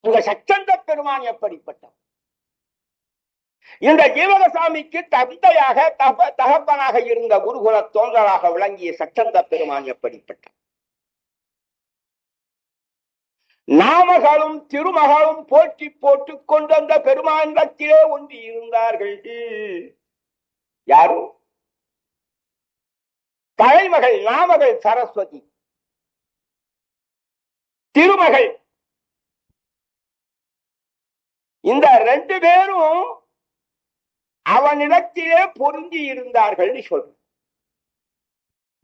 இந்த சச்சந்த பெருமான் எப்படிப்பட்டவர்? இந்த ஜீவகசாமிக்கு தந்தையாக தகப்பனாக இருந்த குருகுல தோன்றலாக விளங்கிய சச்சந்த பெருமான் எப்படிப்பட்டவர்? நாமகளும் திருமகளும் போற்றி போட்டுக் கொண்ட பெருமாண்டத்திலே ஒன்றி இருந்தார்கள். யாரும் தலைமகள் நாமகள் சரஸ்வதி, திருமகள். இந்த ரெண்டு பேரும் அவனிடத்திலே பொருந்தி இருந்தார்கள் சொல்ற.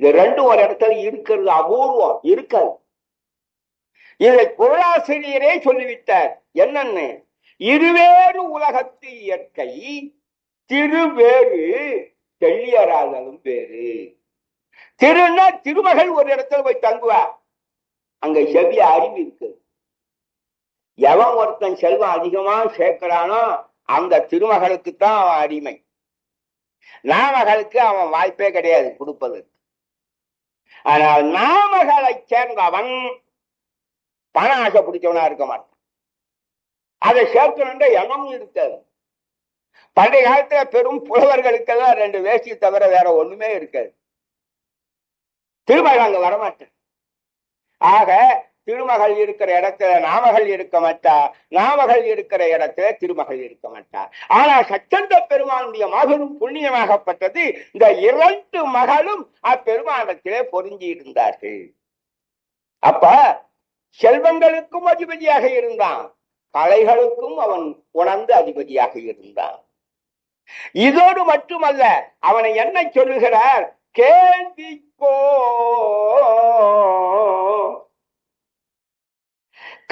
இது ரெண்டும் ஒரு இடத்துல இருக்கிறது அபூர்வம், இருக்காது. இதை பொருளாசிரியரே சொல்லிவிட்டார். என்னன்னு? இருவேறு உலகத்து இயற்கை திருவேறு தெள்ளியராதலும் வேறு. திருன்னா திருமகள் ஒரு இடத்துல போய் தங்குவா, அங்க செவ்விய அறிவு இருக்கு. எவன் ஒருத்தன் செல்வம் அதிகமா சேர்க்கிறானோ அந்த திருமகளுக்குத்தான் அவன் அடிமை. நாமகளுக்கு அவன் வாய்ப்பே கிடையாது கொடுப்பதற்கு. ஆனால் நாமகளை சேர்ந்தவன் பண ஆசை பிடிச்சவனா இருக்க மாட்டான். அதை சேர்க்கணுன்ற எண்ணமும் இருக்காது. பண்டைய காலத்துல பெரும் புலவர்களுக்கெல்லாம் 2 வேஷ்டி தவிர வேற ஒண்ணுமே இருக்காது. திருமகள் அங்க வரமாட்டேன். ஆக திருமகள் இருக்கிற இடத்துல நாமகள் இருக்க மாட்டா, நாமகள் இருக்கிற இடத்துல திருமகள் இருக்க மாட்டா. ஆனா சச்சந்த பெருமானுடைய மகளும் புண்ணியமாகப்பட்டது. இந்த 2 மகளும் அப்பெருமானத்திலே பொருந்தி இருந்தார்கள். அப்ப செல்வங்களுக்கும் அதிபதியாக இருந்தான், கலைகளுக்கும் அவன் உணர்ந்து அதிபதியாக இருந்தான். இதோடு மட்டுமல்ல, அவனை என்ன சொல்லுகிறார்? கேள்விக்கோ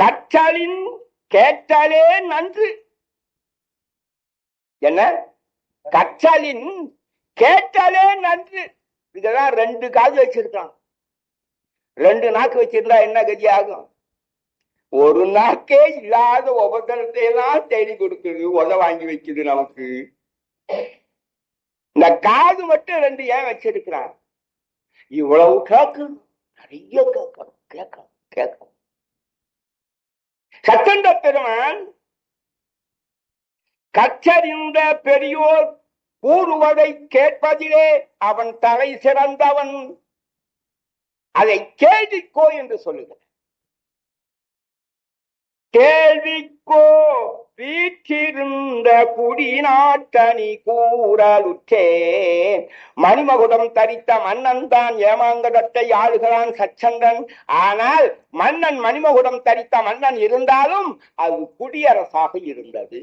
கற்றலின் கேட்டாலே நன்று. என்ன? கற்றலின் கேட்டாலே நன்று. இதெல்லாம் 2 காது வச்சிருக்கான். 2 நாக்கு வச்சிருந்தா என்ன கதி ஆகும்? ஒரு நாக்கே இல்லாத உபகரணத்தை எல்லாம் தேடி கொடுக்குது, உத வாங்கி வைக்குது நமக்கு. இந்த காது மட்டும் 2 ஏன் வச்சிருக்கிறான்? இவ்வளவு கேட்கணும், நிறைய கேட்கணும், கேட்கணும், கேட்கணும். சச்சந்த பெருமான் கற்றறிந்த பெரியோர் கூறுவதை கேட்பதிலே அவன் தலை சிறந்தவன். அதை கேள்விக்கோ என்று சொல்லுகிறார். கேள்விக்கோ வீற்றிருந்த குடிநாட்டணி கூறலுற்றேன். மணிமகுடம் தரித்த மன்னன் தான் ஏமாங்கடத்தை ஆளுகிறான் சச்சந்தன். ஆனால் மன்னன் மணிமகுடம் தரித்த மன்னன் இருந்தாலும் அது குடியரசாக இருந்தது.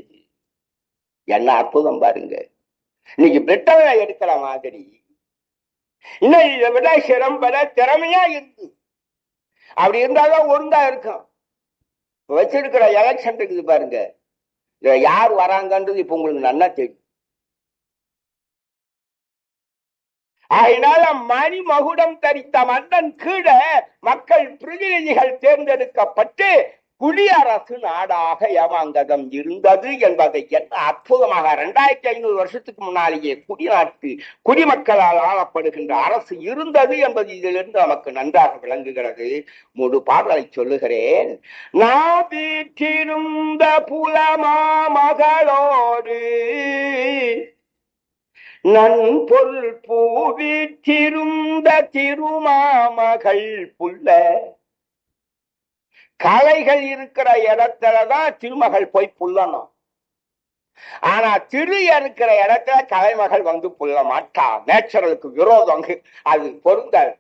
என்ன அற்புதம் பாருங்க. இன்னைக்கு பிரிட்டனை எடுக்கிற மாதிரி இன்னும் இதை விட சிறம்பட திறமையா இருக்கு. அப்படி இருந்தாலும் ஒழுங்கா இருக்கும். வச்சிருக்கிற எலெக்ஷன் இருக்குது பாருங்க, யார் வராங்கன்றது இப்ப உங்களுக்கு நல்லா தெரியும். அதனால மணிமகுடம் தரித்த மன்னன் கீழே மக்கள் பிரதிநிதிகள் தேர்ந்தெடுக்கப்பட்டு குடியரசு நாடாக ஏமாங்கதம் இருந்தது என்பதை என்ன அற்புதமாக 2500 வருஷத்துக்கு முன்னாலேயே குடிநாட்டு குடிமக்களால் ஆளப்படுகின்ற அரசு இருந்தது என்பது இதிலிருந்து நமக்கு நன்றாக விளங்குகிறது. முழு பாடலை சொல்லுகிறேன். நான் வீற்றிருந்த புலமா மகளோடு நன்பொல் பூவிற்றிருந்த திருமாமகள் புல்ல. கலைகள் இருக்கிற இடத்துலதான் திருமகள் போய் புல்லணும். ஆனா திரு இருக்கிற இடத்துல கலைமகள் வந்து புல்ல மாட்டா. நேச்சுரலுக்கு விரோதம், அது பொருந்தாது.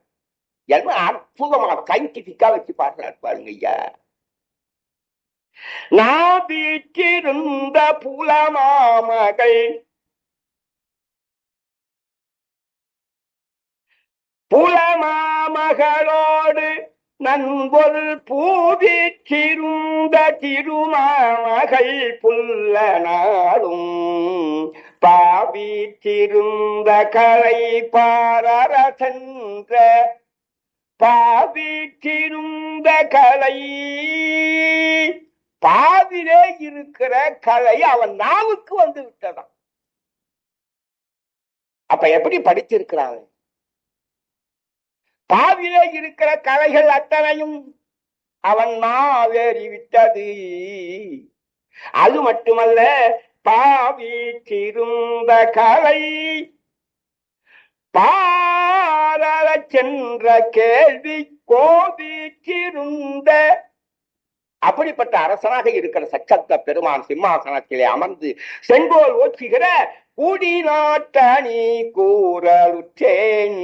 என்ன அற்புதமா சயின்டிபிக்கா வச்சு பாடுறாரு பாருங்க ஐயா. நான் வீற்றிருந்த புலமாமகள் புலமாமகளோடு நன்பொல் பூவிற்றிருந்த திருமாமகள் புல்ல நாளும் பாவிற்றிருந்த கலை பாரசென்ற பாவிற்றிருந்த கலை. பாவிலே இருக்கிற கலை அவன் நாவுக்கு வந்து விட்டதான். அப்ப எப்படி படிச்சிருக்கிறாங்க? பாவிலே இருக்கிற கலைகள் அத்தனையும் அவன் நாவேறி விட்டது. அது மட்டுமல்ல, பாவி திருந்த கலை பாரல சென்ற கேள்வி கோபிச்சிருந்த அப்படிப்பட்ட அரசனாக இருக்கிற சச்சத்த பெருமான் சிம்மாசனத்திலே அமர்ந்து செங்கோல் ஓச்சுகிற கூடி நாட்டணி கூறலுற்றேன்.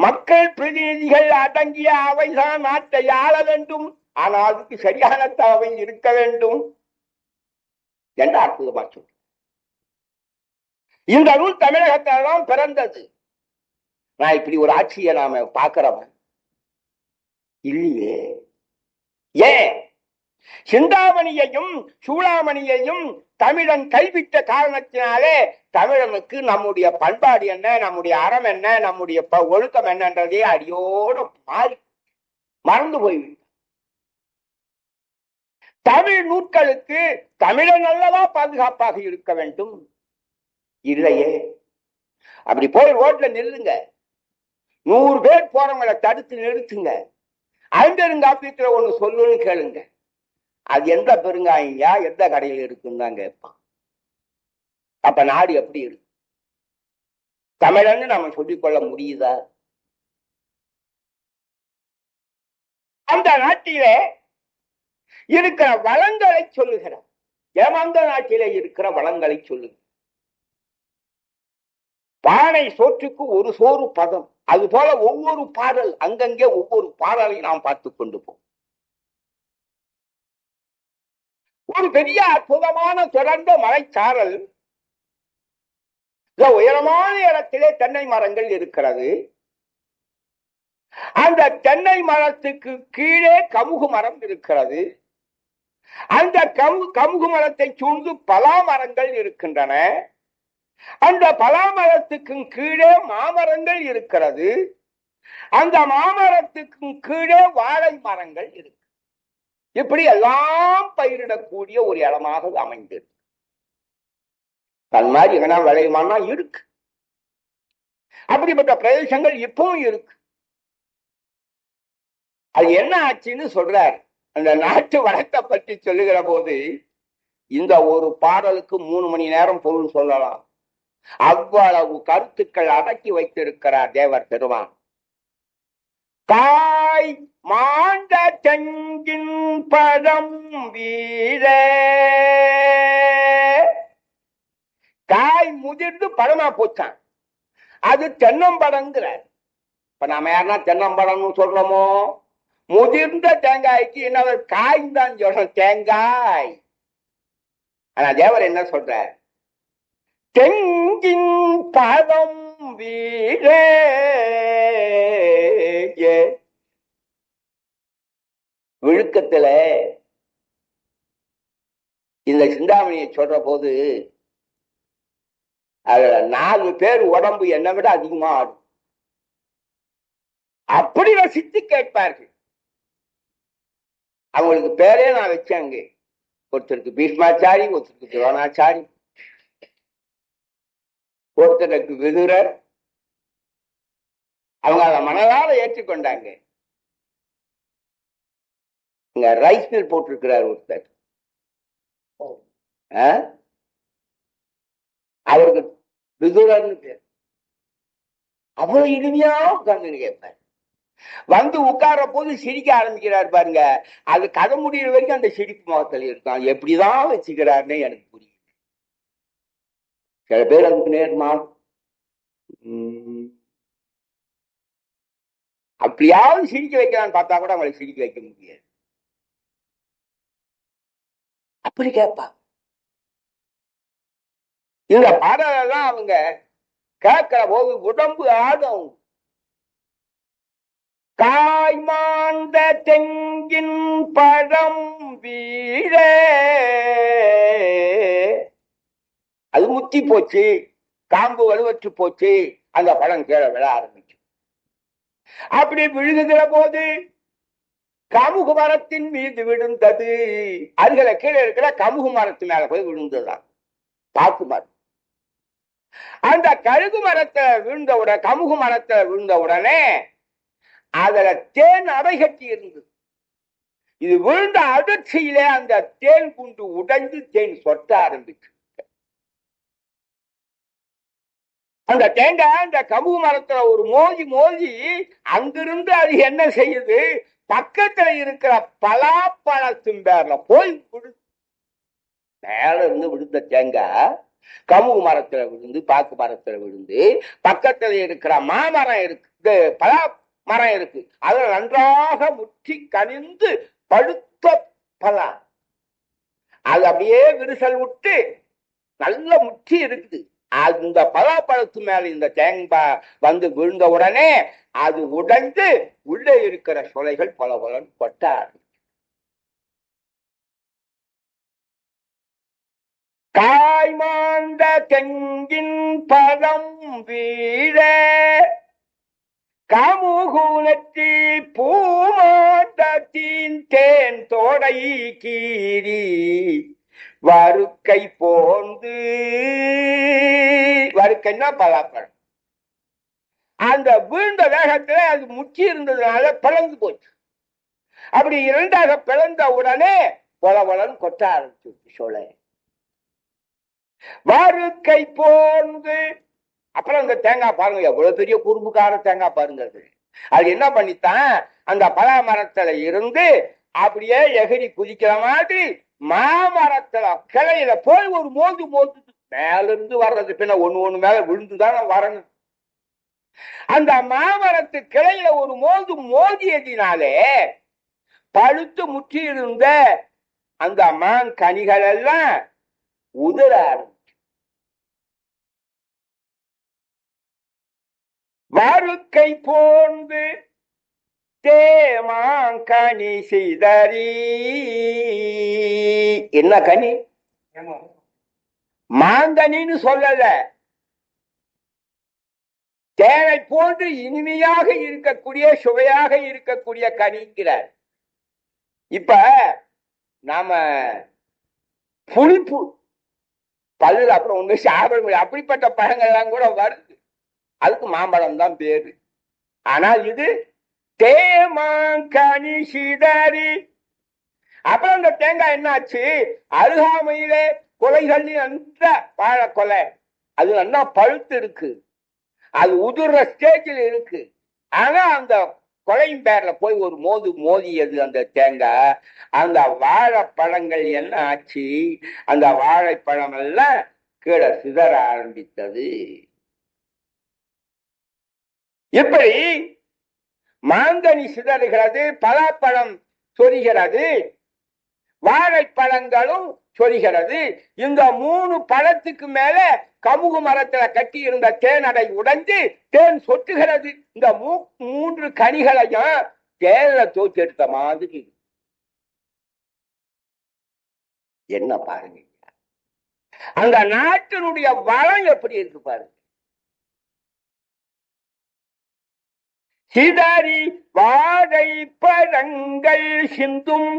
மக்கள் பிரதிநிதிகள் அடங்கிய அவைதான் நாட்டை ஆள வேண்டும். ஆனால் அதுக்கு சரியான அவை இருக்க வேண்டும் என்ற அற்புதமா சொல். இந்த நூல் தமிழகத்தான் பிறந்தது. நான் இப்படி ஒரு ஆட்சியை நாம பார்க்கிறவன் இல்லையே. ஏன் சிந்தாமணியையும் சூளாமணியையும் தமிழன் கைவிட்ட காரணத்தினாலே தமிழனுக்கு நம்முடைய பண்பாடு என்ன, நம்முடைய அறம் என்ன, நம்முடைய ஒழுக்கம் என்னன்றதே அடியோடு மறந்து போய்விடும். தமிழ் நூட்களுக்கு தமிழன் அல்லவா பாதுகாப்பாக இருக்க வேண்டும்? இல்லையே. அப்படி போய் ரோட்ல நில்லுங்க, 100 பேர் போறவங்களை தடுத்து நிறுத்துங்க, ஐம்பெருங்காப்பியத்துல ஒண்ணு சொல்லுன்னு கேளுங்க, அது எந்த பெருங்காயா எந்த கடையில் இருக்குன்னு கேட்பான். அப்ப நாடு எப்படி இருக்கு? தமிழன்னு நம்ம சொல்லிக்கொள்ள முடியுதா? அந்த நாட்டிலே இருக்கிற வளங்களை சொல்லுகிறார். ஏமாந்த நாட்டிலே இருக்கிற வளங்களை சொல்லுங்க. பானை சோற்றுக்கு ஒரு சோறு பதம். அது போல ஒவ்வொரு பாடல், அங்கங்கே ஒவ்வொரு பாடலை நாம் பார்த்து கொண்டு போம். ஒரு பெரிய அற்புதமான தொடர்ந்த மலைச்சாரல். உயரமான இடத்திலே தென்னை மரங்கள் இருக்கிறது. அந்த தென்னை மரத்துக்கு கீழே கமுகு மரம் இருக்கிறது. அந்த கமுகு மரத்தை சூழ்ந்து பலா மரங்கள் இருக்கின்றன. அந்த பலாமரத்துக்கு கீழே மாமரங்கள் இருக்கிறது. அந்த மாமரத்துக்கு கீழே வாழை மரங்கள் இருக்கு. இப்படி எல்லாம் பயிரிடக்கூடிய ஒரு இடமாக அமைந்தது. தன் மாதிரி எங்கன்னா விளையுமானா இருக்கு. அப்படிப்பட்ட பிரதேசங்கள் இப்பவும் இருக்கு. அது என்ன ஆச்சுன்னு சொல்றார். அந்த நாட்டு வளத்தை பற்றி சொல்லுகிற போது இந்த ஒரு பாடலுக்கு 3 மணி நேரம் பொருள் சொல்லலாம். அவ்வளவு கருத்துக்கள் அடக்கி வைத்திருக்கிறார் தேவர் பெருமான். காய் மாண்ட தெங்கின் பதம் வீர, காய் முதிர்ந்து பழமா போச்சான். அது தென்னம்பழங்கிறார். இப்ப நாம யாருன்னா தென்னம்பழம்னு சொல்றோமோ? முதிர்ந்த தேங்காய்க்கு என்ன காய் தான் சொல்றோம், தேங்காய். ஆனா தேவர் என்ன சொல்றார்? தெங்கின் பதம் வீர. விழுக்கத்துல இந்த சிந்தாமணியை சொல்ற போது அதுல 4 பேர் உடம்பு என்னை விட அதிகமா ஆடும். அப்படி ரசித்து கேட்பார்கள். அவங்களுக்கு பேரே நான் வச்சாங்க. ஒருத்தருக்கு பீஷ்மாச்சாரி, ஒருத்தருக்கு துரோணாச்சாரி, ஒருத்தருக்கு விதுரர். அவங்க அதை மனதார ஏற்றுக்கொண்டாங்க. இங்க ரைஸ் மில் போட்டிருக்கிறார் ஒருத்தர். அவருக்கு விதுரர்னு பேர். அவ்வளவு இனிமையா உட்கார்ந்து கேட்பார். வந்து உட்கார போது சிரிக்க ஆரம்பிக்கிறார் பாருங்க. அது கதை முடிகிற வரைக்கும் அந்த சிரிப்பு முகத்தில் இருக்கும். எப்படிதான் வச்சுக்கிறாருன்னு எனக்கு புரியுது. சில பேர் அதுக்கு நேர்மா அப்படியாவது சிரிக்க வைக்கலான்னு பார்த்தா கூட அவங்களை சிரிக்க வைக்க முடியாது. அப்படி கேட்பா. இந்த பாடலாம் அவங்க கேட்கிற போது உடம்பு ஆடும். காய் மாண்ட தெங்கின் பழம் வீர, அது முத்தி போச்சு, காம்பு வலுவற்று போச்சு, அந்த பழம் கீழே விழ ஆரம்பிச்சு. அப்படி விழுகுகிற போது கமுகு மரத்தின் மீது விழுந்தது. அதுகளை கீழே இருக்கிற கமுகு மரத்து மேல போய் விழுந்ததுதான். பாக்கு மரம். அந்த கழுகு மரத்தை விழுந்தவுடனே, கமுகு மரத்தை விழுந்த உடனே அதுல தேன் அவை கட்டி இருந்தது. இது விழுந்த அதிர்ச்சியிலே அந்த தேன் குண்டு உடைந்து தேன் சொட்ட ஆரம்பிச்சு. அந்த தேங்காய் அந்த கமுகு மரத்துல ஒரு மோதி மோதி அங்கிருந்து அது என்ன செய்யுது, பக்கத்துல இருக்கிற பலாப்பழத்தின் பேர்ல போய் மேல இருந்து விழுந்த தேங்காய் கமுகு மரத்துல விழுந்து பாக்கு மரத்துல விழுந்து பக்கத்துல இருக்கிற மாமரம் இருக்கு, பலா மரம் இருக்கு, அதுல நன்றாக முற்றி கனிந்து பழுத்த பலா அது அப்படியே விரிசல் விட்டு நல்ல முற்றி இருக்குது. அந்த பலாப்பழத்து மேல இந்த தேங்காய் வந்து விழுந்த உடனே அது உடைந்து உள்ளே இருக்கிற சுளைகள் பல பலன் கொட்டார். காய்மாந்த தெங்கின் பதம் வீழ கமுகுலத்தி பூமாண்டத்தின் தேன் தோடை கீறி வருக்கை போந்து, வருக்கைன்னா பலாப்பழம், அந்த வீழ்ந்த வேகத்துல அது முற்றி இருந்ததுனால பிளந்து போச்சு. அப்படி இரண்டாக பிளந்த உடனே பொலவலன் கொட்ட ஆரம்பிச்சு சோலை வருக்கை போந்து. அப்புறம் அந்த தேங்காய் பாருங்க, எவ்வளவு பெரிய குறும்புக்கார தேங்காய் பாருங்க. அது என்ன பண்ணித்தான், அந்த பலா மரத்துல இருந்து அப்படியே எகிரி குதிக்கிற மாதிரி மாமரத்துல கிளையில போய் ஒரு மோந்து மோந்து மேல இருந்து வர்றது, பின்ன ஒண்ணு மேல விழுந்துதான் வரணும். அந்த மாமரத்து கிளையில ஒரு மோதியதினாலே பழுத்து முற்றி இருந்த அந்த மான் கனிகள் எல்லாம் உதிர ஆரம்பிச்சு. வருக்கை போந்து தேமாங்கனி சிதறி. என்ன கனி? மாங்கனின்னு சொல்லல, தேனை போன்று இனிமையாக இருக்கக்கூடிய சுவையாக இருக்கக்கூடிய கனிக்கிறார். இப்ப நாம புளிப்பு பல்லு அப்புறம் ஒண்ணு சாப்பிட முடியும், அப்படிப்பட்ட பழங்கள்லாம் கூட வருது, அதுக்கு மாம்பழம் தான் பேரு. ஆனால் இது தேமாங்கனி சிதறி. அப்புறம் இந்த தேங்காய் என்னாச்சு, அருகாமையிலே கொலைகள் நன்ற வாழை கொலை, அது நல்லா பழுத்து இருக்கு, அது உதிர்ற ஸ்டேஜில் இருக்கு. ஆனா அந்த கொலையின் பேர்ல போய் ஒரு மோதியது அந்த தேங்காய். அந்த வாழைப்பழங்கள் என்ன ஆச்சு, அந்த வாழைப்பழம் எல்லாம் கீழே சிதற ஆரம்பித்தது. இப்படி மாங்கனி சிதறுகிறது, பலாப்பழம் சொரிகிறது, வாழைப்பழங்களும் சொரிகிறது. இந்த 3 பழத்துக்கு மேல கமுகு மரத்துல கட்டி இருந்த தேனடை உடைஞ்சு தேன் சொட்டுகிறது. இந்த 3 கனிகளையும் தேன்ல தோச்சி எடுத்த மாதிரி என்ன பாருங்க, அந்த நாட்டினுடைய வளம் எப்படி இருக்கு பாருங்க. சிதறி வாழை பழங்கள் சிந்தும்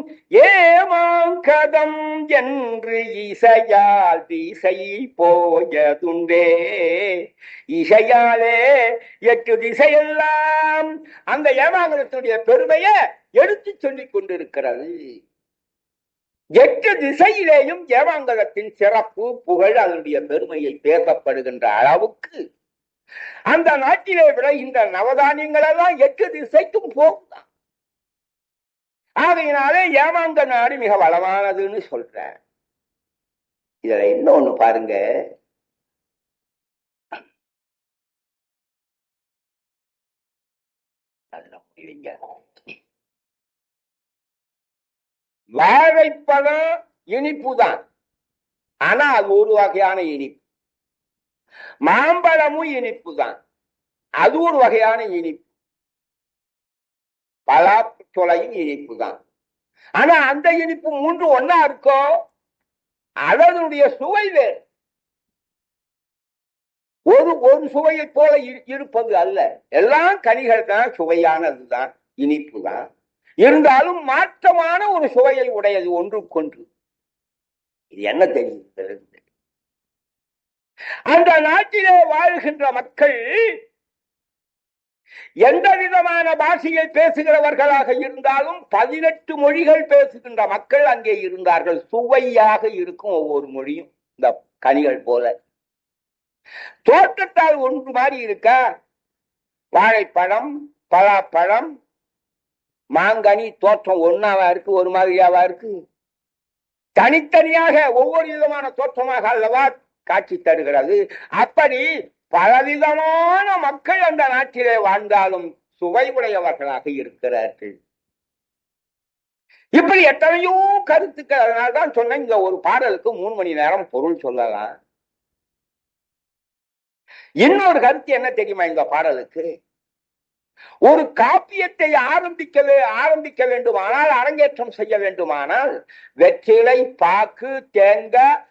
ஏமாங்கதம் என்று இசையால் திசை போயதுண்டே. இசையாலே 8 திசையெல்லாம் அந்த ஏமாங்கதத்தினுடைய பெருமையை எடுத்து சொல்லிக் கொண்டிருக்கிறது. 8 திசையிலேயும் ஏமாங்கதத்தின் சிறப்பு புகழ் அதனுடைய பெருமையை பேசப்படுகின்ற அளவுக்கு அந்த நாட்டிலே விளைகின்ற நவதானியங்கள் எல்லாம் 8 திசைக்கும் போகுதான். ஆகையினாலே ஏமாந்த நாடு மிக வளமானதுன்னு சொல்ற. இதுல இன்னொன்னு பாருங்க, வாழைப்பழம் இனிப்பு தான், ஆனா அது ஒரு வகையான இனிப்பு. மாம்பழமும் இனிப்பு தான், அது ஒரு வகையான இனிப்பு. பலாச்சொலையும் இனிப்பு தான், ஆனா அந்த இனிப்பு 3 ஒன்னா இருக்கோ, அதனுடைய சுவை வேறு. ஒரு சுவையை போல இருப்பது அல்ல. எல்லாம் கனிகள் தான், சுவையானதுதான், இனிப்பு தான். இருந்தாலும் மாற்றமான ஒரு சுவையை உடையது ஒன்றுக்கொன்று. இது என்ன தெரிகிறது? அந்த நாட்டிலே வாழ்கின்ற மக்கள் எந்த விதமான பாஷையில் பேசுகிறவர்களாக இருந்தாலும் 18 மொழிகள் பேசுகின்ற மக்கள் அங்கே இருந்தார்கள். சுவையாக இருக்கும் ஒவ்வொரு மொழியும் இந்த கனிகள் போல. தோற்றத்தால் ஒன்று மாதிரி இருக்கா? வாழைப்பழம், பலாப்பழம், மாங்கனி தோற்றம் ஒன்னாவா இருக்கு, ஒரு மாதிரியாவா இருக்கு? தனித்தனியாக ஒவ்வொரு விதமான தோற்றமாக அல்லவா காட்சி தருகிறது. அப்படி பலவிதமான மக்கள் அந்த நாட்டிலே வாழ்ந்தாலும் சுவை உடையவர்களாக இருக்கிறார்கள். இப்படி எத்தனையோ கருத்துக்கள். அதனால்தான் சொன்ன இந்த ஒரு பாடலுக்கு 3 மணி நேரம் பொருள் சொல்லலாம். இன்னொரு கருத்து என்ன தெரியுமா? இந்த பாடலுக்கு ஒரு காப்பியத்தை ஆரம்பிக்க வேண்டுமானால், அரங்கேற்றம் செய்ய வேண்டுமானால், வெற்றிலை, பாக்கு, தேங்காய்,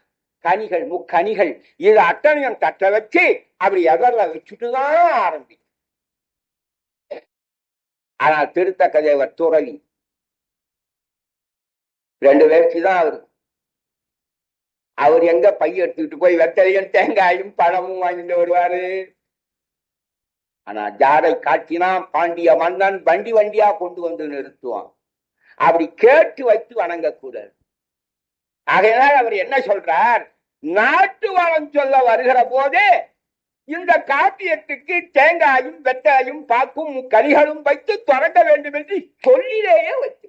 கனிகள், முக்கனிகள் இது அத்தனையும் தட்ட வச்சு அப்படி எதர்ல வச்சுட்டுதான் ஆரம்பிக்கும். ஆனால் திருத்தக்கதேவர் துறவி 2 வேட்சிதான் அவருக்கு. அவர் எங்க பைய எடுத்துக்கிட்டு போய் வெத்தலையும் தேங்காயும் பழமும் வாங்கிட்டு வருவாரு? ஆனா ஜாடை காட்டினா பாண்டிய மன்னன் வண்டி வண்டியா கொண்டு வந்து நிறுத்துவான். அப்படி கேட்டு வைத்து வணங்கக்கூடாது. ஆகையினால் அவர் என்ன சொல்றார்? நாட்டு வளம் சொல்ல வருகிற போதே இந்த காப்பியத்துக்கு தேங்காயும் வெத்தலையும் பாக்கும் கனிகளும் வைத்து தொடங்க வேண்டும் என்று சொல்லிலேயே வைத்து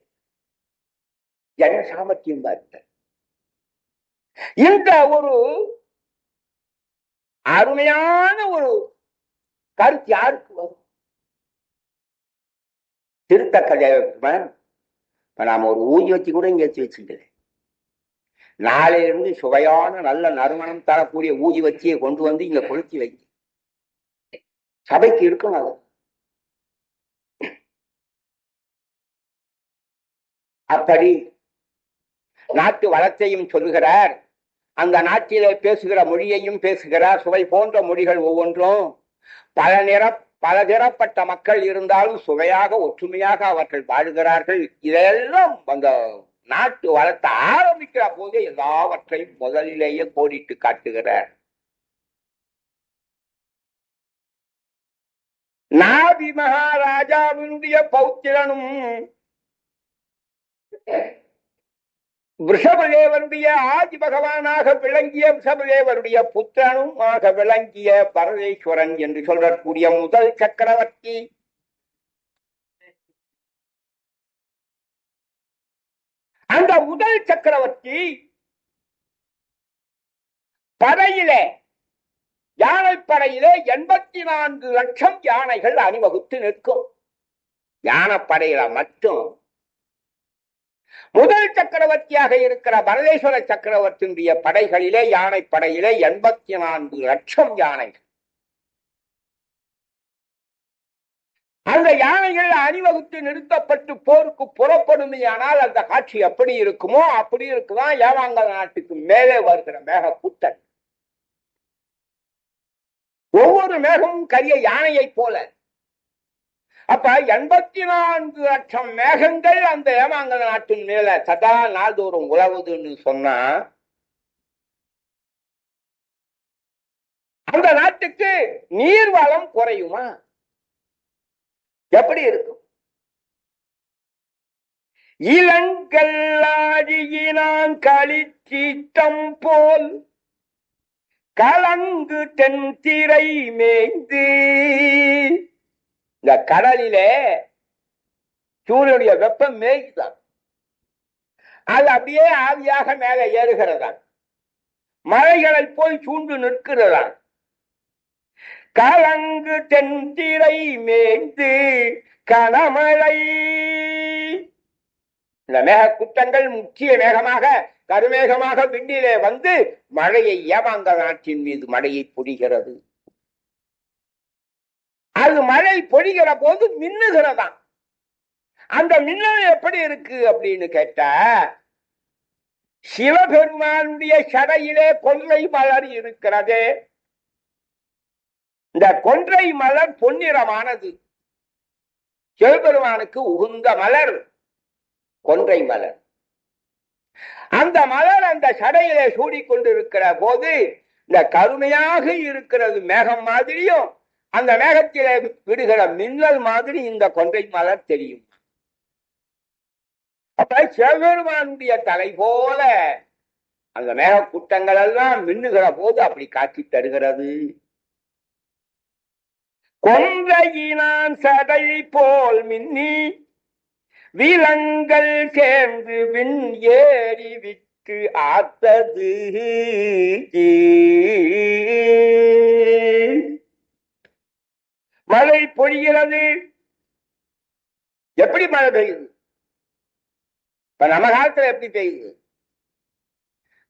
என்ன சாமர்த்தியம் பார்த்த. இந்த ஒரு அருமையான ஒரு கருத்து யாருக்கு வரும்? திருத்தக்கதேவர். நாம ஒரு ஊதி வச்சு கூட இங்க வச்சுட்டு நாளையிலிருந்து சுவையான நல்ல நறுமணம் தரக்கூடிய ஊதி வச்சியை கொண்டு வந்து இங்க கொளுத்தி வைக்க சபைக்கு இருக்கணும். அது அப்படி நாட்டு வளத்தையும் சொல்லுகிறார். அந்த நாட்டிலே பேசுகிற மொழியையும் பேசுகிறார். சுவை போன்ற மொழிகள் ஒவ்வொன்றும் பலதரப்பட்ட மக்கள் இருந்தாலும் சுவையாக ஒற்றுமையாக அவர்கள் வாழுகிறார்கள். இதெல்லாம் அந்த நாட்டு வளத்தை ஆரம்பிக்கிற போது எல்லாவற்றையும் முதலிலேயே கோடிட்டு காட்டுகிறார். நாபி மகாராஜாவினுடைய பௌத்திரனும் ரிஷபதேவருடைய ஆதி பகவானாக விளங்கிய ரிஷபதேவருடைய புத்திரனும் ஆக விளங்கிய பரதேஸ்வரன் என்று சொல்லக்கூடிய முதல் சக்கரவர்த்தி. அந்த முதல் சக்கரவர்த்தி படையிலே, யானைப்படையிலே 84 லட்சம் யானைகள் அணிவகுத்து நிற்கும். யானைப்படையில மட்டும் முதல் சக்கரவர்த்தியாக இருக்கிற பரதேஸ்வர சக்கரவர்த்தியுடைய படைகளிலே, யானைப்படையிலே 84 லட்சம் யானைகள். அந்த யானைகள் அணிவகுத்து நிறுத்தப்பட்டு போருக்கு புறப்படுமையானால் அந்த காட்சி எப்படி இருக்குமோ அப்படி இருக்குதான் ஏமாங்கல் நாட்டுக்கு மேலே வருகிற மேக கூட்டம். ஒவ்வொரு மேகமும் கரிய யானையை போல. அப்ப 84 லட்சம் மேகங்கள் அந்த ஏமாங்கல் நாட்டின் மேல சதா நாள்தோறும் உழவுதுன்னு சொன்னா அந்த நாட்டுக்கு நீர்வளம் குறையுமா? எப்படி இருக்கும்? இளங்கல்லாடியினான் களிச்சீட்டம் போல் கலங்கு தென்திரை மேய்ந்து. இந்த கடலிலே சூரியனுடைய வெப்பம் மேய்தான், அது அப்படியே ஆவியாக மேலே ஏறுகிறதான், மலைகளை போய் சூழ்ந்து நிற்கிறதான். கலங்கு தென்திரை மேய்ந்து கனமழை. இந்த மேக கூட்டங்கள் முக்கிய மேகமாக கருமேகமாக விண்ணிலே வந்து மழையை ஏமாங்கல் நாட்டின் மீது மழையை பொழிகிறது. அது மழை பொழிகிற போது மின்னுகிறதாம். அந்த மின்னல் எப்படி இருக்கு அப்படின்னு கேட்டா, சிவபெருமானுடைய சடையிலே கொன்றை மலர் இருக்கிறது. இந்த கொன்றை மலர் பொன்னிறமானது. சிவபெருமானுக்கு உகுந்த மலர் கொன்றை மலர். அந்த மலர் அந்த சடையிலே சூடிக்கொண்டிருக்கிற போது இந்த கருமையாக இருக்கிறது மேகம் மாதிரியும், அந்த மேகத்திலே விடுகிற மின்னல் மாதிரி இந்த கொன்றை மலர் தெரியும். அப்ப சிவபெருமானுடைய தலை போல அந்த மேக கூட்டங்கள் எல்லாம் மின்னுகிற போது அப்படி காட்சி தருகிறது. கொன்றையினான் சடை போல் மின்னி விலங்கள் சேர்ந்து விண் ஏறி விட்டு ஆத்தது. மழை பொழிகிறது. எப்படி மழை பெய்யுது? இப்ப நம்ம காலத்துல எப்படி பெய்யுது?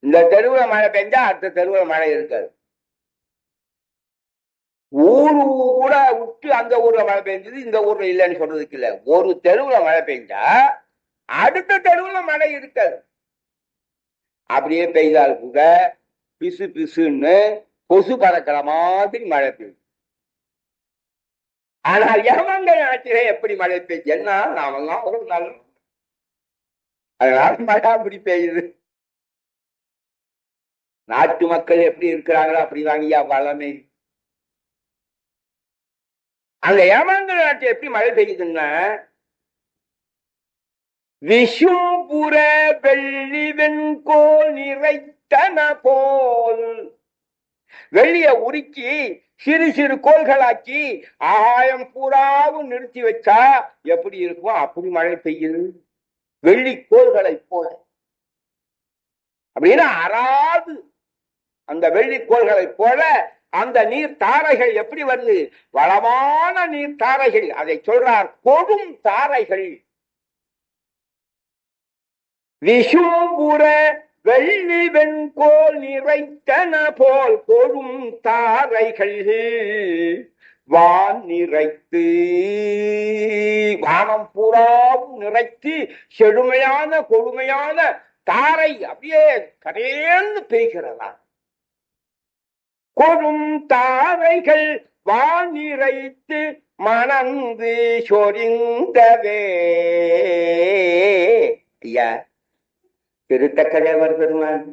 இந்த தெருவுல மழை பெஞ்சா அடுத்த தெருவுல மழை இருக்காது. ஊரு கூட விட்டு அந்த ஊர்ல மழை பெஞ்சது இந்த ஊர்ல இல்லைன்னு சொல்றதுக்கு இல்ல. ஒரு தெருவுல மழை பெஞ்சா அடுத்த தெருவுல மழை இருக்காது. அப்படியே பெய்தால் கூட பிசு பிசுன்னு கொசு பறக்கிற மாதிரி மழை பெய்யும். ஆனால் யமங்கள் நாட்டிலே எப்படி மழை பெய்யுன்னா நாமெல்லாம் ஒரு நல்ல அதனால மழை அப்படி பெய்யுது. நாட்டு மக்கள் எப்படி இருக்கிறாங்களோ அப்படிதாங்கய்யா வளமே. அந்த ஏமாங்கல் நாட்டில் எப்படி மழை பெய்யுதுன்னா விஷும்புற வெள்ளி வெண்கோல் நிறைத்தன போல் வெள்ளிய உருக்கி சிறு சிறு கோள்களாக்கி 1000 பூராவும் நிறுத்தி வச்சா எப்படி இருக்கும் அப்படி மழை பெய்யுது. வெள்ளி கோள்களை போல அப்படின்னா அறாது அந்த வெள்ளி கோள்களை போல அந்த நீர் தாரைகள் எப்படி வருது? வளமான நீர் தாரைகள். அதை சொல்றார் கொடும் தாரைகள். விஷும்புற வெள்ளி வெண்கோல் நிறைத்தன போல் கொடும் தாரைகள் வான் நிறைத்து வானம் பூராவும் நிறைத்து செழுமையான கொடுமையான தாரை அப்படியே கரையேந்து பெய்கிறதா. கொடும் தாரைகள் வானிறைத்து மணந்து சொரிந்தவே. ஐயா திருத்தக்கதேவர் பெருமான்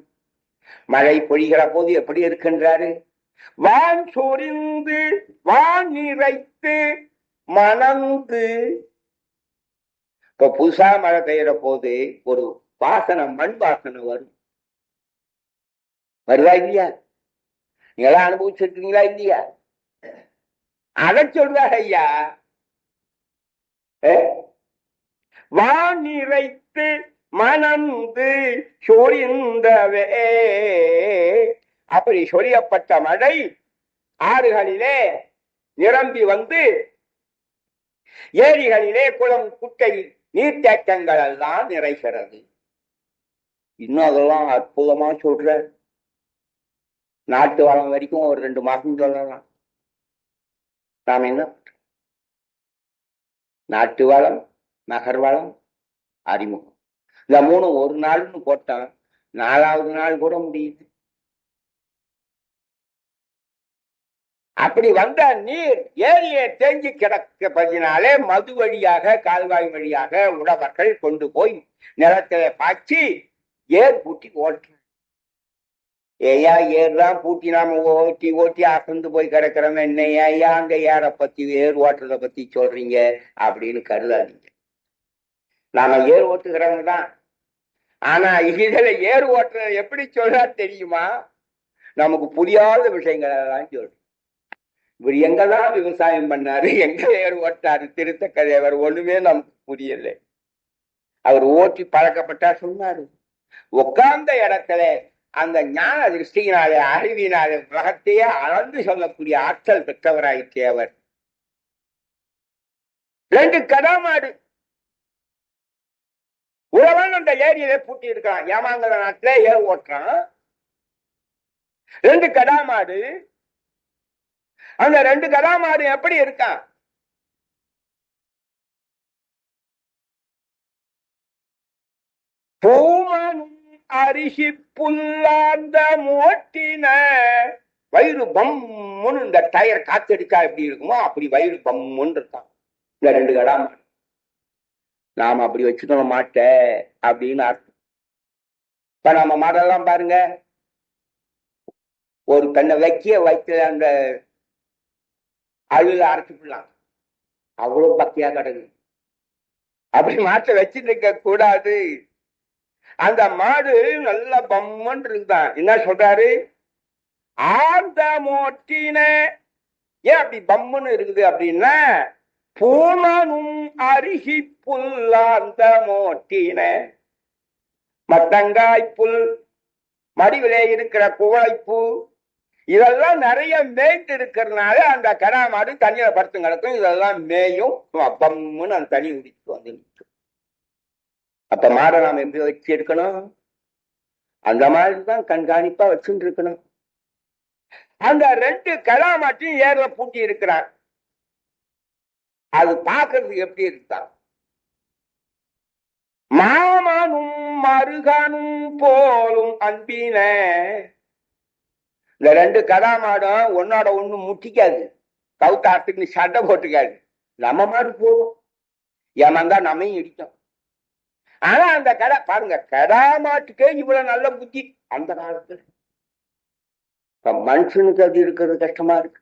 மழை பொழிகிற போது எப்படி இருக்கின்றாரு? வான் சொரிந்து வானிறைத்து மணந்து. இப்ப புதுசா மழை பெய்யற போது ஒரு வாசனை, மண் வாசனை வரும். வருதா இல்லையா? நீங்களாம் அனுபவிச்சிருக்கீங்களா இல்லையா? அதை சொல்றாரு ஐயா. வானிறைத்து மணந்து சொரிந்தவே. அப்படி சொரியப்பட்ட மழை ஆறுகளிலே நிரம்பி வந்து ஏரிகளிலே குளம் குட்டை நீர்த்தேக்கங்கள் எல்லாம் நிறைகிறது. இன்னும் அதெல்லாம் அற்புதமா சொல்ற. நாட்டு வளம் வரைக்கும் ஒரு 2 மாசம் சொல்லலாம். நாம என்ன நாட்டு வளம், நகர் வளம், அறிமுகம், இந்த 3 ஒரு நாள்னு போட்டான் 4வது நாள் கூட முடியுது. அப்படி வந்த நீர் ஏரியை தேங்கி கிடப்பதினாலே மது வழியாக கால்வாய் வழியாக உழவர்கள் கொண்டு போய் நிலத்தில பாய்ச்சி ஏர் பூட்டி ஓட்டு. ஏயா ஏர்தான் பூட்டி நாம ஓட்டி ஓட்டி அசந்து போய் கிடக்கிறோம். என்ன ஐயா அங்க ஏரை பத்தி ஏர் ஓட்டுறதை பத்தி சொல்றீங்க அப்படின்னு கருதாதீங்க. நாம ஏர் ஓட்டுகிறவங்க தான். ஆனா இதுல ஏர் ஓட்டுறது எப்படி சொல்றா தெரியுமா? நமக்கு புரியாத விஷயங்கள் எல்லாம் சொல்றோம். இவர் எங்கதான் விவசாயம் பண்ணாரு, எங்க ஏர் ஓட்டாரு திருத்தக்கதேவர், ஒண்ணுமே நமக்கு புரியல. அவர் ஓட்டி பழக்கப்பட்டா சொன்னாரு. உட்கார்ந்த இடத்துல அந்த ஞான திருஷ்டியினாலே அறிவினாலே உலகத்தையே அளந்து சொல்லக்கூடிய ஆற்றல் பெற்றவராயிற்று அவர். 2 கடாமாடு உழவன் அந்த ஏரியிலே பூட்டி இருக்கான். ஏமாங்கல நாட்டிலே ஏர் ஓட்டுறான். 2 கடாமாடு. அந்த 2 கடாமாடு எப்படி இருக்கான்? பூமனும் அரிசி புல்லாந்த மோட்டின. வயிறு பம்முன்னு இந்த டயர் காத்தடிச்சா எப்படி இருக்குமோ அப்படி வயிறு பம்முன்னு இருக்கான் இந்த 2 கடாமாடு. நாம அப்படி வச்சுக்கணும் மாட்ட அப்படின்னு அர்த்தம். இப்ப நம்ம மாடெல்லாம் பாருங்க, ஒரு தன்னை வைக்கிய வயிற்றுல அந்த அதுல அரைச்சுக்கலாம், அவ்வளவு பக்தியா கிடக்கு. அப்படி மாற்ற வச்சுட்டு இருக்க கூடாது. அந்த மாடு நல்ல பம்மன் இருக்குதான். என்ன சொல்றாரு? ஆந்த மோட்டின. ஏன் அப்படி பம்முன்னு இருக்குது அப்படின்னா, பூமனும் அருகி புல்லாந்த மோட்டின. மத்தங்காய் புல், மடிவிலே இருக்கிற குவளைப்பூ, இதெல்லாம் நிறைய மேய்ந்து இருக்கிறதுனால அந்த கடா மாடு தண்ணியில படுத்து கிடக்கும். இதெல்லாம் மேயும், பம்முன்னு அந்த தண்ணி குடிச்சு வந்து நிற்கும். அப்ப மாடை நாம எப்படி வச்சு இருக்கணும்? அந்த மாதிரிதான் கண்காணிப்பா வச்சுட்டு இருக்கணும். அந்த 2 கடா மாட்டையும் ஏர்ல பூட்டி இருக்கிறான். அது பார்க்கறதுக்கு எப்படி இருந்தான்? மாமனும் மருகனும் போலும் அன்பின. இந்த 2 கடா மாடும் ஒன்னோட ஒண்ணு முட்டிக்காது, கவுத்தாட்டுக்கு சட்டை போட்டுக்காது. நம்ம மாடு போதும், ஏமாந்தா நம்மையும் இடிக்கும். ஆனா அந்த கடை பாருங்க, கடா மாட்டுக்கே இவ்வளவு நல்ல புத்தி அந்த காலத்துல. மனுஷனுக்கு அது இருக்கிறது கஷ்டமா இருக்கு.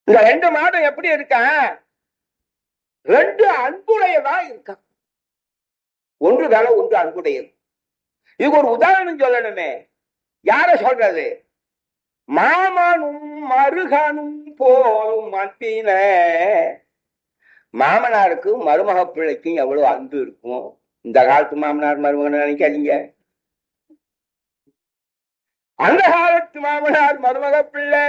இந்த 2 மாடும் எப்படி இருக்கான்? 2 அன்புடையதா இருக்கான். ஒன்று வேலை, ஒன்று அன்புடையது. இதுக்கு ஒரு உதாரணம் சொல்லணுமே. யார சொல்றது? மாமனும் மருகனும் போலும் அன்பின. மாமனாருக்கும் மருமக பிள்ளைக்கும் எவ்வளவு அன்பு இருக்கும். இந்த காலத்து மாமனார் மருமகன் நினைக்காதீங்க, அந்த காலத்து மாமனார் மருமக பிள்ளை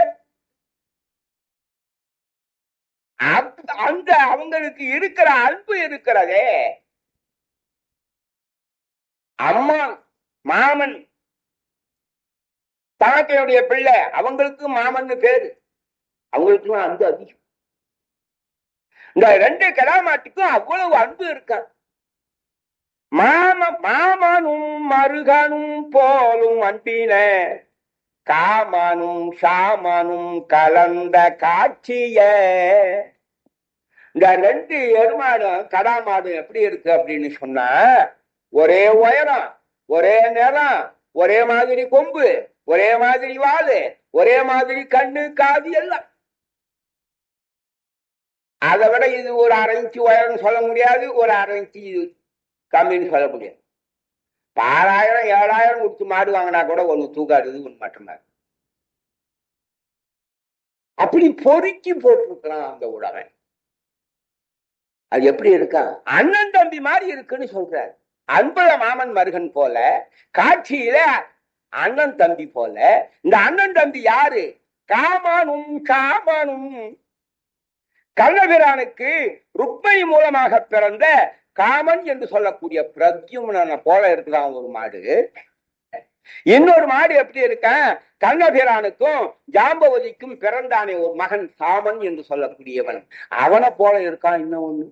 அந்த அவங்களுக்கு இருக்கிற அன்பு இருக்கிறதே. அம்மா மாமன் தாக்கையுடைய பிள்ளை, அவங்களுக்கு மாமன் பேரு, அவங்களுக்கு அன்பு அதிகம். இந்த 2 கடாமாட்டுக்கும் அவ்வளவு அன்பு இருக்கான். மாமனும் மருகனும் போலும் அன்பின. காமனும் சாமனும் கலந்த காட்சிய. இந்த 2 எருமாடும் கடாமாடும் எப்படி இருக்கு அப்படின்னு சொன்னா, ஒரே உயரம், ஒரே நிறம், ஒரே மாதிரி கொம்பு, ஒரே மாதிரி வாலு, ஒரே மாதிரி கண்ணு காது எல்லாம். அதை விட இது ஒரு 1/2 இன்ச்சு உயரம் சொல்ல முடியாது, ஒரு 1/2 இன்ச்சு கம்மின்னு சொல்ல முடியாது. 6000 7000 கொடுத்து மாடு வாங்கினா கூட ஒண்ணு தூக்காடுது, ஒண்ணு மட்டும்தான். அப்படி பொறுக்கி போட்டிருக்கிறான் அந்த உலகம். அது எப்படி இருக்கா? அண்ணன் தம்பி மாதிரி இருக்குன்னு சொல்ற. அன்புல மாமன் மருகன் போல, காட்சியில அண்ணன் தம்பி போல. இந்த அண்ணன் தம்பி யாரு? காமனும் காமனும். கண்ணபிரானுக்கு ருக்மிணி மூலமாக பிறந்த காமன் என்று சொல்லக்கூடிய பிரத்யும்னனை போல இருக்குதான் ஒரு மாடு. இன்னொரு மாடு எப்படி இருக்கான்? கண்ணபிரானுக்கும் ஜாம்பவதிக்கும் பிறந்தானே ஒரு மகன் சாமன் என்று சொல்லக்கூடியவன், அவனை போல இருக்கான். இன்னொன்னு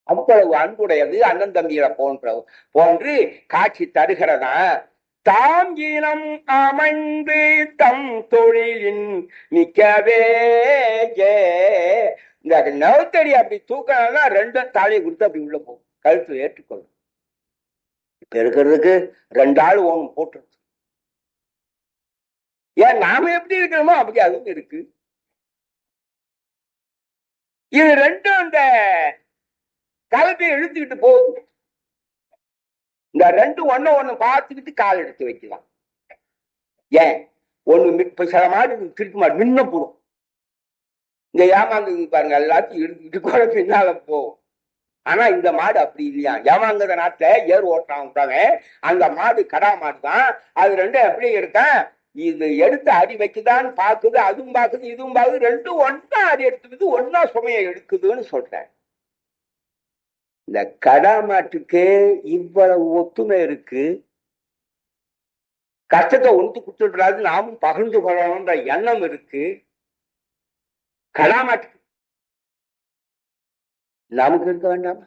அவ்வளவு அன்புடையது, அண்ணன் தம்பியில போன்று காட்சி தருகிறதா. தாம் இனம் அமைந்து தம் தொழிலின் மிக்கவே. இந்த நவத்தடி அப்படி தூக்கினா 2 தாலியை கொடுத்து அப்படி உள்ள போகும், கழுத்து ஏற்றுக்கொள்ளும். இப்ப இருக்கிறதுக்கு 2 ஆள் ஒன்று போட்டு. ஏன் நாம எப்படி இருக்கிறோமோ அப்படி அதுவும் இருக்கு. இது 2 இந்த கலப்பை இழுத்துக்கிட்டு போகுது. இந்த 2 ஒண்ணு பார்த்துக்கிட்டு கால் எடுத்து வைக்கலாம். ஏன் ஒண்ணு சில மாடு திருப்பி மாடு மின்ன போடும். இங்க ஏமாந்து பாருங்க, எல்லாத்தையும் இழுத்துக்கிட்டு கூட பின்னால போகும். ஆனா இந்த மாடு அப்படி இல்லையா. ஏமாங்குற நாட்டுல ஏர் ஓட்டுறாங்க, அந்த மாடு கடா மாடு தான். அது 2 எப்படி இருக்கேன், இது எடுத்து அடி வைக்குதான்னு பாக்குது, அதுவும் பாக்குது, இதுவும் பாக்குது. 2 ஒன்னா அடி எடுத்துக்குது, ஒன்னா சுமையை எடுக்குதுன்னு சொல்றேன். இந்த கடா மாட்டுக்கு இவ்வளவு ஒத்துமை இருக்கு. கஷ்டத்தை ஒன்று கொடுத்துடுறாது, நாமும் பகிர்ந்து கொள்ளணும்ன்ற எண்ணம் இருக்கு கடா மாட்டுக்கு. நமக்கு இருக்க வேண்டாமா?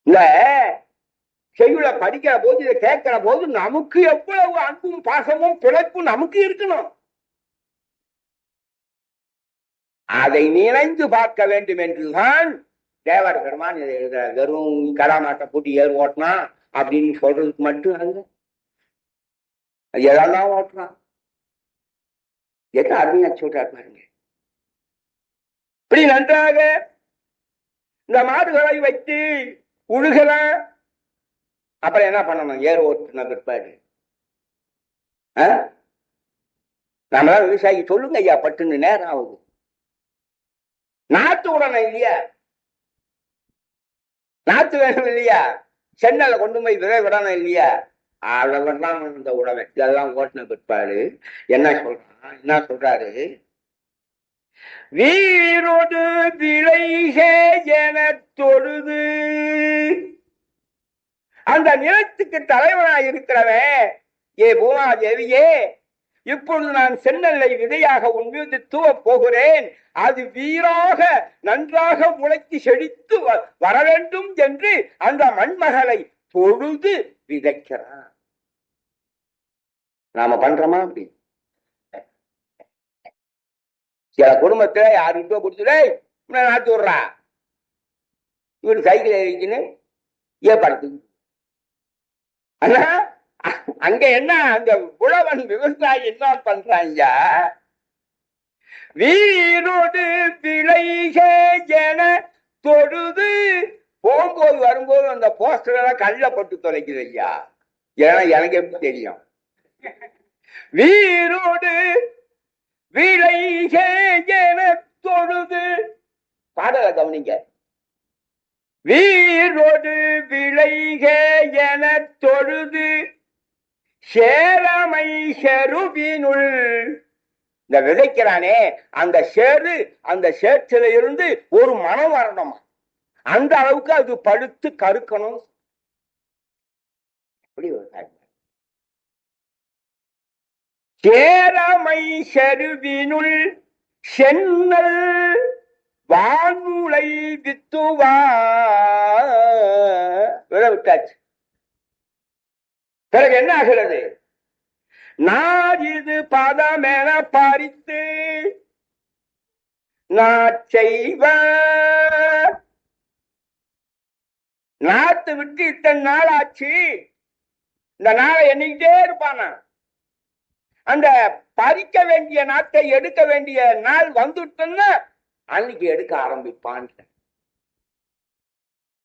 இந்த செய்யுள படிக்கிற போது, இதை கேட்கிற போது நமக்கு எவ்வளவு அன்பும் பாசமும் பிழைப்பும் நமக்கு இருக்கணும். அதை நினைந்து பார்க்க வேண்டும் என்றுதான் தேவர் பெருமான் இதை எழுதுற. வெறும் கடாமாட்டை பூட்டி ஏறு ஓட்டினா அப்படின்னு சொல்றதுக்கு மட்டும் அல்ல, எதெல்லாம் ஓட்டுறான். என்ன அருமையா சொல்றார் பாருங்க. இப்படி நன்றாக இந்த மாடுகளை வைத்து உழுகலாம். அப்புறம் என்ன பண்ணணும்? ஏர் ஓட்டுன பிற்பாடு நம்மளால விவசாயி சொல்லுங்க ஐயா, பட்டுன்னு நேரம் ஆகுது. நாத்து உடனே இல்லையா? நாத்து வேணும் இல்லையா? சென்னல கொண்டு போய் விதை விடணும் இல்லையா? அளவெல்லாம் இந்த உடவை இதெல்லாம் ஓட்டின பிற்பாடு என்ன சொல்றாரு? வீரோடு விளைகே என தொழுது, அந்த நிலத்துக்கு தலைவனாய் இருக்கிறவன், ஏ பூமாதேவியே, இப்பொழுது நான் சென்னல்லை விதையாக உன் மீது தூவ போகிறேன். அது வீராக நன்றாக முளைத்து செழித்து வர வேண்டும் என்று அந்த மண்மகளை தொழுது விதைக்கிறான். நாம பண்றோமா? அப்படி சில குடும்பத்துல யாருக்கிட்டோ கொடுத்துடே நாத்து விடுறா, இவரு சைக்கிள் ஏறிக்கின்னு ஏற்படுத்து. ஆனா அங்க என்ன, அந்த உழவன் விவசாயி என்ன பண்றாங்க? வீரோடு விளைக என தொழுது, போகும்போது வரும்போது அந்த போஸ்டர் எல்லாம் கல்ல போட்டு தொலைக்குது ஐயா. ஏன்னா எனக்கு எப்படி தெரியும்? வீரோடு விளைக என தொழுது, பாடல கவனிங்க. வீரோடு விளைக என தொழுது சேரமை செருவினுள், இந்த விதைக்கிறானே அந்த சேரு, அந்த சேற்றில இருந்து ஒரு மனம் வரணுமா, அந்த அளவுக்கு அது பழுத்து கருக்கணும். சேரமை செருவினுள் சென்னல் வானுளை வித்துவா, விட்டாச்சு. பிறகு என்ன ஆகிறது? நாரிது பதமென பறித்து நாச்செய்வ, நாத்து விட்டு இத்தனை நாள் ஆச்சு, இந்த நாளை எண்ணிக்கிட்டே இருப்பானா. அந்த பறிக்க வேண்டிய நாட்டை எடுக்க வேண்டிய நாள் வந்துட்டுன்னா அன்னைக்கு எடுக்க ஆரம்பிப்பான்.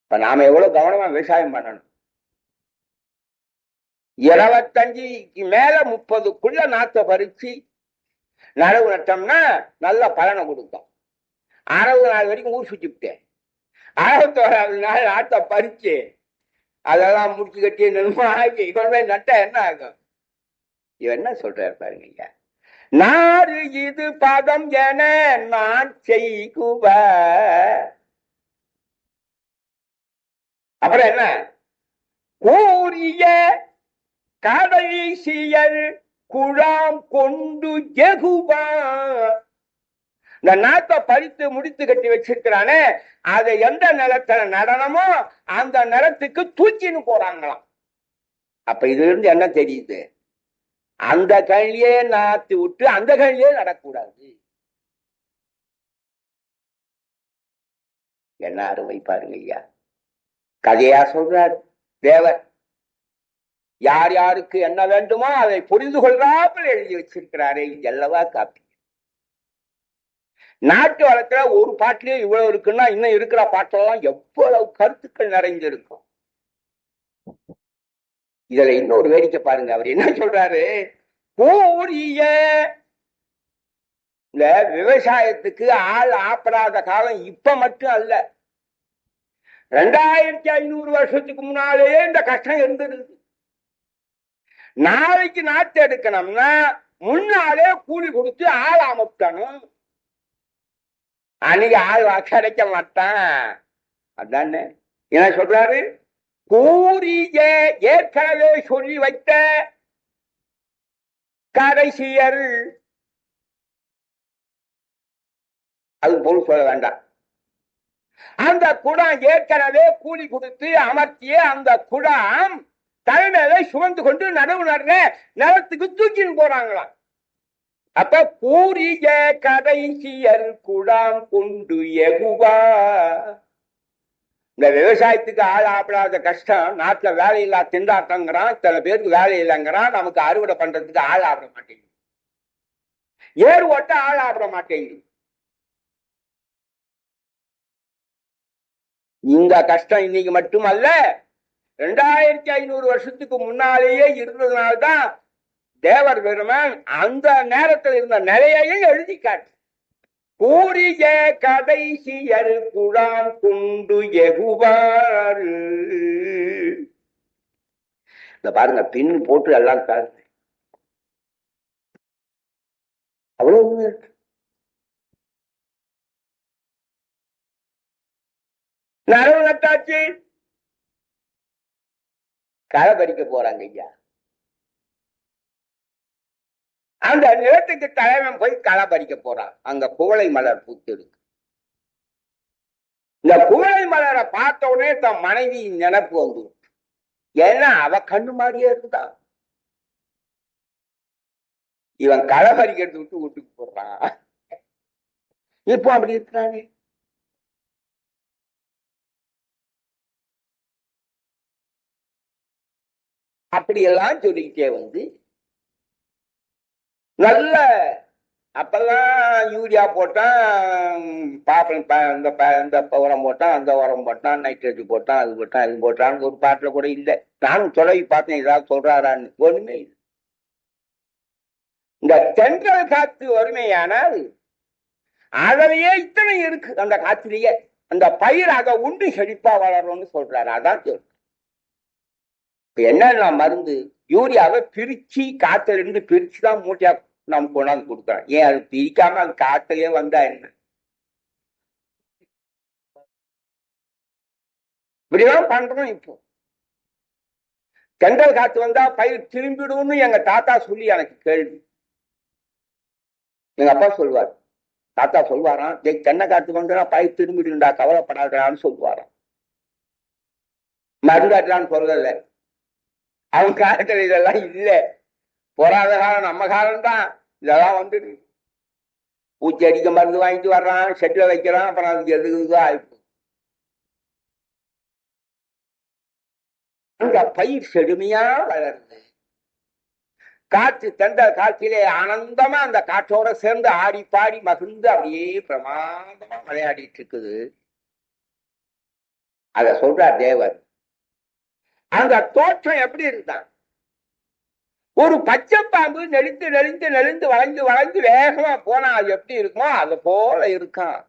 இப்ப நாம எவ்வளவு கவனமா விவசாயம் பண்ணணும். 25க்கு மேல 30க்குள்ள நாத்தை பறிச்சு நடவு நட்டோம்னா நல்ல பலனை கொடுக்கும். 60 நாள் வரைக்கும் ஊர் சுற்றிவிட்டேன். 61வது நாள் நாட்டை பறிச்சு அதெல்லாம் முடிச்சு கட்டி நெல்மா ஆக்கி கொண்டு நட்டா என்ன ஆகும்? இவன் என்ன சொல்றாரு பாருங்க. நாறு இது பதம் என நான் செய்குவ, அப்புறம் என்ன? கூறிய கடைசியர் குழாம் கொண்டு எகுவா, இந்த நாட்டை பறித்து முடித்து கட்டி வச்சிருக்கிறானே, அதை எந்த நிலத்துல நடனமோ அந்த நிலத்துக்கு தூக்கின்னு போறாங்களாம். அப்ப இதுல இருந்து என்ன தெரியுது? அந்த கழியே நாத்து விட்டு அந்த கழியே நடக்கூடாது. என்ன அருமை பாருங்க ஐயா. கதையா சொல்றார் தேவர். யார் யாருக்கு என்ன வேண்டுமோ அதை புரிந்து கொள்ளாமல் எழுதி வச்சிருக்கிறாரே, எல்லவா காப்பி. நாட்டு வளத்துல ஒரு பாட்டிலேயே இவ்வளவு இருக்குன்னா இன்னும் இருக்கிற பாட்டெல்லாம் எவ்வளவு கருத்துக்கள் நிறைஞ்சிருக்கும். இதுல இன்னொரு வேடிக்கை பாருங்க. அவர் என்ன சொல்றாரு? கூறிய இந்த விவசாயத்துக்கு ஆள் ஆப்படாத காலம் இப்ப மட்டும் அல்ல, 2500 வருஷத்துக்கு முன்னாலேயே இந்த கஷ்டம் இருந்தது. நாளைக்கு நாட்டு எடுக்கணும்னா முன்னாலே கூலி கொடுத்து ஆள் அமர்த்தணும். அன்னைக்கு ஆள் கிடைக்க மாட்டான். அதானே என்ன சொல்றாரு? கூறிய ஏற்கனவே சொல்லி வைத்த கடைசியர், அது போல் சொல்ல வேண்டாம். அந்த குடம் ஏற்கனவே கூலி கொடுத்து அமர்த்திய அந்த குடம் தலைமையில சுமந்து கொண்டு நடவு நடுற நிலத்துக்கு தூக்கின்னு போறாங்களாம். அப்ப கூறிய கடைசியர் குடம் கொண்டு எகுவா. இந்த விவசாயத்துக்கு ஆள் ஆப்படாத கஷ்டம், நாட்டுல வேலையில்லா திண்டாட்டங்கிறான், சில பேருக்கு வேலை இல்லைங்கிறான், நமக்கு அறுவடை பண்றதுக்கு ஆள் ஆப்பட மாட்டேங்குது. ஏறு ஓட்ட ஆளாபட மாட்டேங்குது. இந்த கஷ்டம் இன்னைக்கு மட்டுமல்ல, 2500 வருஷத்துக்கு முன்னாலேயே இருந்ததுனால்தான் தேவர் பெருமான் அந்த நேரத்தில் இருந்த நிலையையும் எழுதி காட்டு. கூறிய கடைசியர் குழாம் கொண்டு எகுவாறு. இந்த பாருங்க, பின் போட்டு எல்லாம் காட்டு. அவ்வளவு இருக்கு. நரவு நட்டாச்சு களை பறிக்க போறாங்க ஐயா. அந்த நிலத்துக்கு தலைவன் போய் களை பறிக்க போறான். அங்க குவளை மலர் பூத்து இருக்கு. இந்த குவளை மலரை பார்த்த உடனே தன் மனைவி நினைப்பு வந்து, ஏன்னா அவ கண்ணு மாதிரியே இருந்தான். இவன் களை பறிக்கிறது விட்டு வீட்டுக்கு போடுறான். இப்போ அப்படி இருக்கிறானே. அப்படியெல்லாம் சொல்லிக்கிட்டே வந்து நல்ல அப்பெல்லாம் யூரியா போட்டான், இந்த உரம் போட்டான், அந்த உரம் போட்டான், நைட்ரேட் போட்டான், அது போட்டான், இது போட்டான்னு ஒரு பாட்டுல கூட இல்லை. நானும் சொல்லி பார்த்தேன், ஏதாவது சொல்றாரான்னு. ஒண்ணுமே இல்லை. இந்த தென்றல் காத்து வறுமையானால் அதிலேயே இத்தனை இருக்கு. அந்த காத்திலேயே அந்த பயிர் அதை உண்டு செழிப்பா வளரும்னு சொல்றாரு. அதான் சொல்ற. என்ன மருந்து யூரியாவை பிரிச்சு காத்துல இருந்து பிரிச்சுதான் மூட்டையா நம்ம கொண்டாந்து கொடுக்குறோம். ஏன் அது பிரிக்காம அது காத்திலே வந்தா என்ன? இப்படிதான் பண்றோம். இப்போ தென்றல் காத்து வந்தா பயிர் திரும்பிடும்னு எங்க தாத்தா சொல்லி எனக்கு கேள்வி. எங்க அப்பா சொல்லுவார், தாத்தா சொல்வாராம், தென்னை காத்து வந்தா பயிர் திரும்பிடுண்டா, கவலைப்படாதான்னு சொல்லுவாராம். மருந்தாட்டுலான்னு சொல்லல. அவன் காலத்துல இதெல்லாம் இல்ல. போராத காலம் நம்ம காலம்தான். இதெல்லாம் வந்துடு. பூச்சி அடிக்க மருந்து வாங்கிட்டு வர்றான், செட்டில் வைக்கிறான், அப்புறம் அதுக்கு எதுக்குதோ ஆயிடுச்சு. அங்க பயிர் செழுமையா வளருது. காற்று தந்த காற்றிலே ஆனந்தமா அந்த காற்றோட சேர்ந்து ஆடி பாடி மகிழ்ந்து அப்படியே பிரமாண்டமா விளையாடிட்டு இருக்குது. அத சொல்றார் தேவர். அந்த தோற்றம் எப்படி இருந்தான்? ஒரு பச்சை பாம்பு நெளிந்து நெளிந்து நெளிந்து வளைந்து வளைந்து வேகமா போனா அது எப்படி இருக்குமோ அது போல இருக்கான்.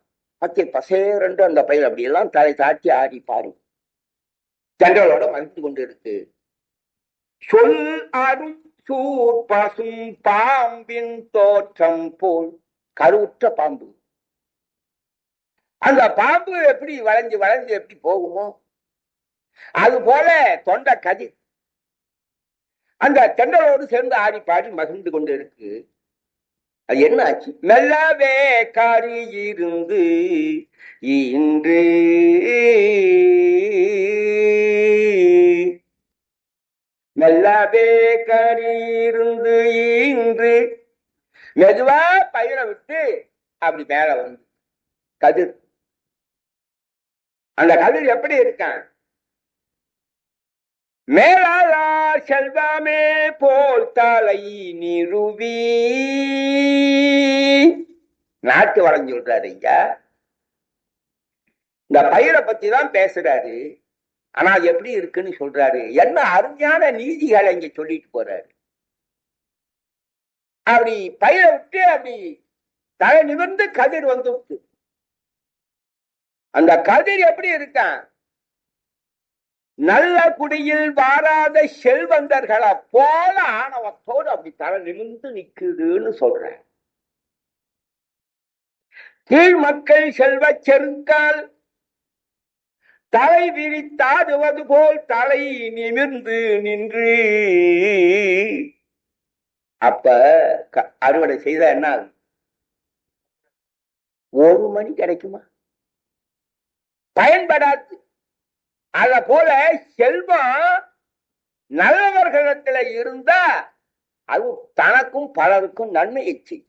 பச்சை பசேரண்டு அந்த பயிர் அப்படியெல்லாம் தலை தாட்டி ஆடி பாடி தென்றலோட மகிழ்ந்து கொண்டு இருக்கு. சொல் அரும் சூர் பசும் பாம்பின் தோற்றம் போல். கருவுற்ற பாம்பு. அந்த பாம்பு எப்படி வளைஞ்சு வளைஞ்சு எப்படி போகுமோ அது போல தொண்டை கதிர் அந்த தென்றலோடு சேர்ந்து ஆடி பாடி மகிழ்ந்து கொண்டு இருக்கு. அது என்ன ஆச்சு? மெல்லவே காரி இருந்து இன்று மெல்லவே காரி இருந்து இன்று மெதுவா பயிரை விட்டு அப்படி மேல வந்து கதிர். அந்த கதிர் எப்படி இருக்கான்? மேலாளார் செல்வமே போல் தலை நிறுவி. நாட்டு வளம் சொல்றாரு ஐயா. இந்த பயிரை பத்தி தான் பேசுறாரு. ஆனா எப்படி இருக்குன்னு சொல்றாரு. என்ன அருமையான நீதிகளை இங்க சொல்லிட்டு போறாரு. அப்படி பயிரை விட்டு அப்படி தலை நிமிர்ந்து கதிர் வந்து அந்த கதிர் எப்படி இருக்கான்? நல்ல குடியில் வாராத செல்வந்தர்களை போல ஆணவத்தோடு அப்படி தலை நிமிர்ந்து நிக்குதுன்னு சொல்றேன். கீழ் மக்கள் செல்வ செருக்கால் தலை விரித்தாடுவது போல் தலை நிமிர்ந்து நின்று. அப்ப அறுவடை செய்த என்ன ஆகும்? 1 மணி கிடைக்குமா? பயன்படாது. அத போல செல்வம் நல்லவர்களிடத்துல இருந்தா அது தனக்கும் பலருக்கும் நன்மையை செய்யும்.